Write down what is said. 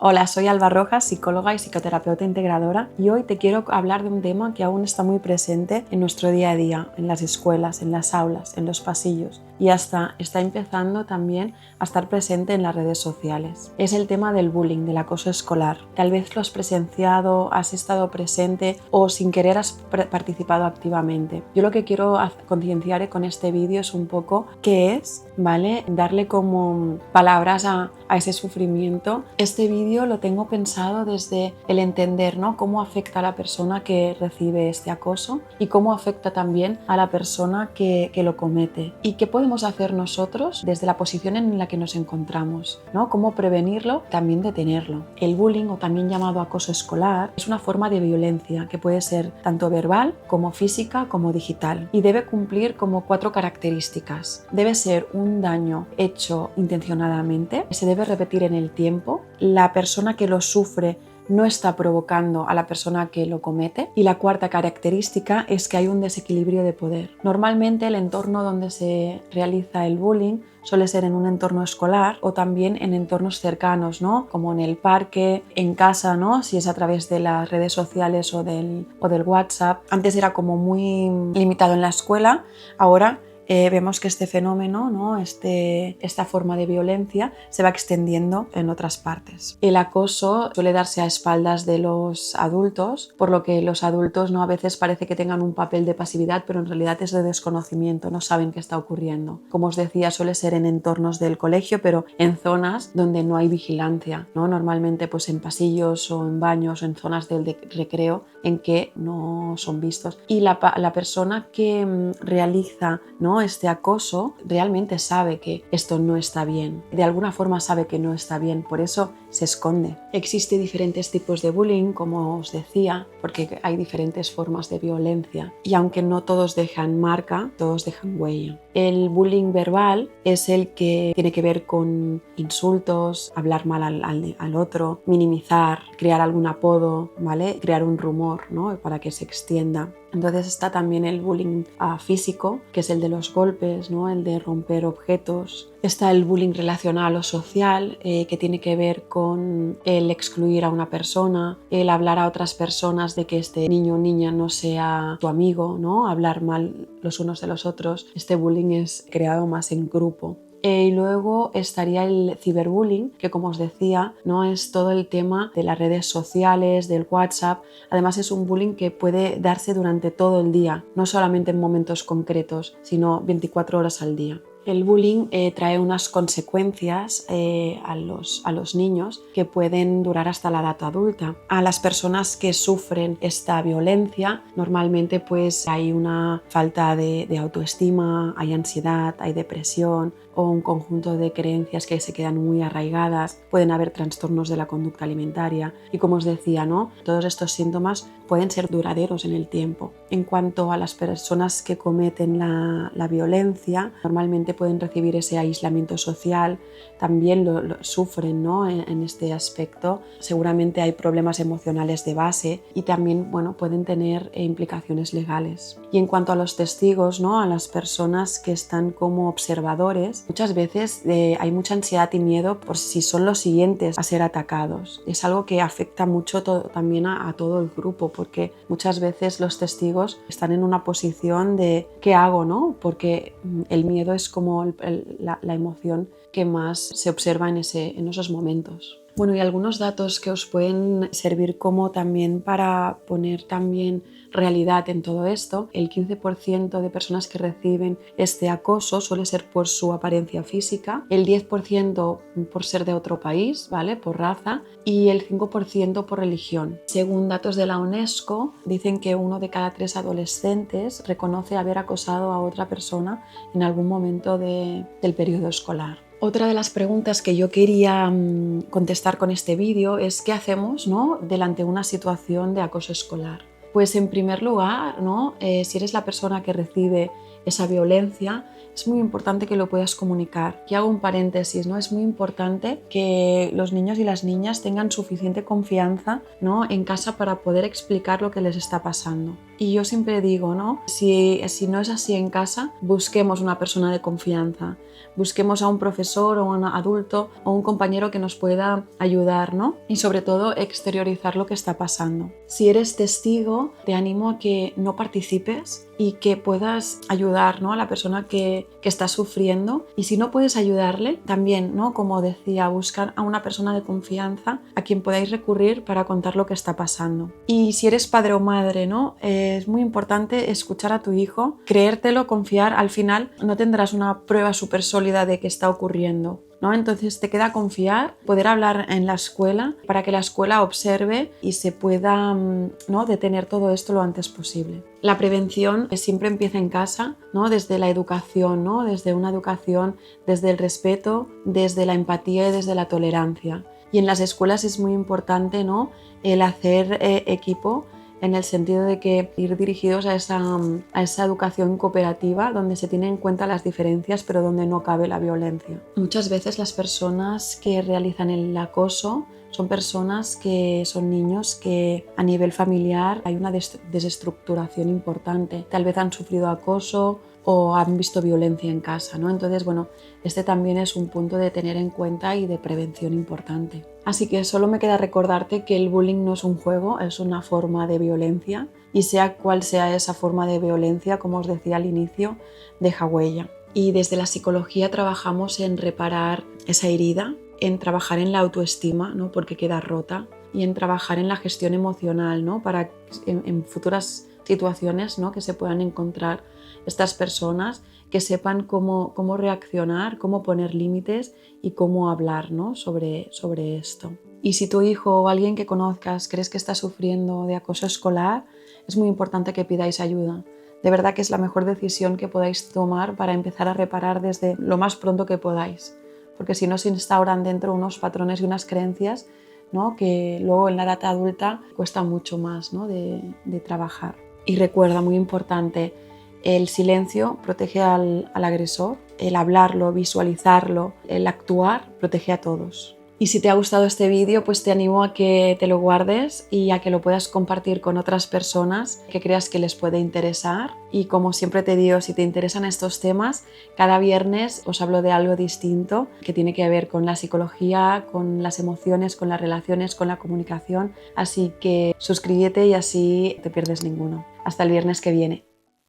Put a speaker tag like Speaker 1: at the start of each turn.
Speaker 1: Hola, soy Alba Rojas, psicóloga y psicoterapeuta integradora, y hoy te quiero hablar de un tema que aún está muy presente en nuestro día a día, en las escuelas, en las aulas, en los pasillos, y hasta está empezando también a estar presente en las redes sociales. Es el tema del bullying, del acoso escolar. Tal vez lo has presenciado, has estado presente o sin querer has participado activamente. Yo lo que quiero concienciar con este vídeo es un poco qué es, ¿vale? Darle como palabras a ese sufrimiento. Este vídeo lo tengo pensado desde el entender, ¿no?, cómo afecta a la persona que recibe este acoso y cómo afecta también a la persona que lo comete. ¿Y qué podemos hacer nosotros desde la posición en la que nos encontramos, ¿no? Cómo prevenirlo, también detenerlo. El bullying, o también llamado acoso escolar, es una forma de violencia que puede ser tanto verbal como física como digital y debe cumplir como 4 características. Debe ser un daño hecho intencionadamente, se debe repetir en el tiempo, la persona que lo sufre no está provocando a la persona que lo comete, y la cuarta característica es que hay un desequilibrio de poder. Normalmente el entorno donde se realiza el bullying suele ser en un entorno escolar o también en entornos cercanos, ¿no?, como en el parque, en casa, ¿no?, si es a través de las redes sociales o del WhatsApp. Antes era como muy limitado en la escuela, ahora vemos que este fenómeno, ¿no?, esta forma de violencia se va extendiendo en otras partes. El acoso suele darse a espaldas de los adultos, por lo que los adultos, ¿no?, a veces parece que tengan un papel de pasividad, pero en realidad es de desconocimiento, no saben qué está ocurriendo. Como os decía, suele ser en entornos del colegio, pero en zonas donde no hay vigilancia, ¿no? Normalmente pues en pasillos o en baños o en zonas del recreo en que no son vistos. Y la persona que realiza, ¿no?, este acoso realmente sabe que esto no está bien. De alguna forma sabe que no está bien, por eso se esconde. Existen diferentes tipos de bullying, como os decía, porque hay diferentes formas de violencia. Y aunque no todos dejan marca, todos dejan huella. El bullying verbal es el que tiene que ver con insultos, hablar mal al otro, minimizar, crear algún apodo, ¿vale?, crear un rumor, ¿no?, para que se extienda. Entonces está también el bullying físico, que es el de los golpes, ¿no?, el de romper objetos. Está el bullying relacional o social, que tiene que ver con el excluir a una persona, el hablar a otras personas de que este niño o niña no sea tu amigo, ¿no?, hablar mal los unos de los otros. Este bullying es creado más en grupo. Y luego estaría el ciberbullying, que como os decía, no es todo el tema de las redes sociales, del WhatsApp. Además es un bullying que puede darse durante todo el día, no solamente en momentos concretos, sino 24 horas al día. El bullying trae unas consecuencias a los niños que pueden durar hasta la edad adulta. A las personas que sufren esta violencia, normalmente pues hay una falta de autoestima, hay ansiedad, hay depresión o un conjunto de creencias que se quedan muy arraigadas. Pueden haber trastornos de la conducta alimentaria y, como os decía, ¿no?, todos estos síntomas pueden ser duraderos en el tiempo. En cuanto a las personas que cometen la violencia, normalmente pueden recibir ese aislamiento social, también lo sufren, ¿no?, en este aspecto. Seguramente hay problemas emocionales de base y también, bueno, pueden tener implicaciones legales. Y en cuanto a los testigos, ¿no?, a las personas que están como observadores, muchas veces hay mucha ansiedad y miedo por si son los siguientes a ser atacados. Es algo que afecta mucho también a todo el grupo, porque muchas veces los testigos están en una posición de ¿qué hago?, ¿no?, porque el miedo es como la emoción que más se observa en esos momentos. Bueno, y algunos datos que os pueden servir como también para poner también realidad en todo esto. El 15% de personas que reciben este acoso suele ser por su apariencia física, el 10% por ser de otro país, ¿vale?, por raza, y el 5% por religión. Según datos de la UNESCO, dicen que 1 de cada 3 adolescentes reconoce haber acosado a otra persona en algún momento del periodo escolar. Otra de las preguntas que yo quería contestar con este vídeo es ¿qué hacemos, ¿no?, delante de una situación de acoso escolar? Pues en primer lugar, ¿no?, si eres la persona que recibe esa violencia, es muy importante que lo puedas comunicar. Y hago un paréntesis, ¿no? Es muy importante que los niños y las niñas tengan suficiente confianza, ¿no?, en casa para poder explicar lo que les está pasando. Y yo siempre digo, ¿no?, si no es así en casa, busquemos una persona de confianza, busquemos a un profesor o un adulto o un compañero que nos pueda ayudar, ¿no? Y sobre todo exteriorizar lo que está pasando. Si eres testigo, te animo a que no participes y que puedas ayudar, ¿no?, a la persona que está sufriendo. Y si no puedes ayudarle, también, ¿no?, como decía, buscar a una persona de confianza a quien podáis recurrir para contar lo que está pasando. Y si eres padre o madre, ¿no?, es muy importante escuchar a tu hijo, creértelo, confiar. Al final no tendrás una prueba súper sólida de que está ocurriendo, ¿no? Entonces te queda confiar, poder hablar en la escuela para que la escuela observe y se pueda, ¿no?, detener todo esto lo antes posible. La prevención siempre empieza en casa, ¿no?, desde la educación, ¿no?, desde una educación, desde el respeto, desde la empatía y desde la tolerancia. Y en las escuelas es muy importante, ¿no?, el hacer equipo, en el sentido de que ir dirigidos a esa educación cooperativa donde se tienen en cuenta las diferencias pero donde no cabe la violencia. Muchas veces las personas que realizan el acoso son personas que son niños que a nivel familiar hay una desestructuración importante. Tal vez han sufrido acoso o han visto violencia en casa, ¿no? Entonces, bueno, este también es un punto de tener en cuenta y de prevención importante. Así que solo me queda recordarte que el bullying no es un juego, es una forma de violencia, y sea cual sea esa forma de violencia, como os decía al inicio, deja huella. Y desde la psicología trabajamos en reparar esa herida, en trabajar en la autoestima, ¿no?, porque queda rota, y en trabajar en la gestión emocional, ¿no?, para en futuras situaciones, ¿no?, que se puedan encontrar estas personas, que sepan cómo reaccionar, cómo poner límites y cómo hablar, ¿no?, sobre esto. Y si tu hijo o alguien que conozcas crees que está sufriendo de acoso escolar, es muy importante que pidáis ayuda. De verdad que es la mejor decisión que podáis tomar para empezar a reparar desde lo más pronto que podáis, porque si no se instauran dentro unos patrones y unas creencias, ¿no?, que luego en la edad adulta cuesta mucho más, ¿no?, de trabajar. Y recuerda, muy importante, el silencio protege al agresor, el hablarlo, visualizarlo, el actuar protege a todos. Y si te ha gustado este vídeo, pues te animo a que te lo guardes y a que lo puedas compartir con otras personas que creas que les puede interesar. Y como siempre te digo, si te interesan estos temas, cada viernes os hablo de algo distinto que tiene que ver con la psicología, con las emociones, con las relaciones, con la comunicación. Así que suscríbete y así no te pierdes ninguno. Hasta el viernes que viene.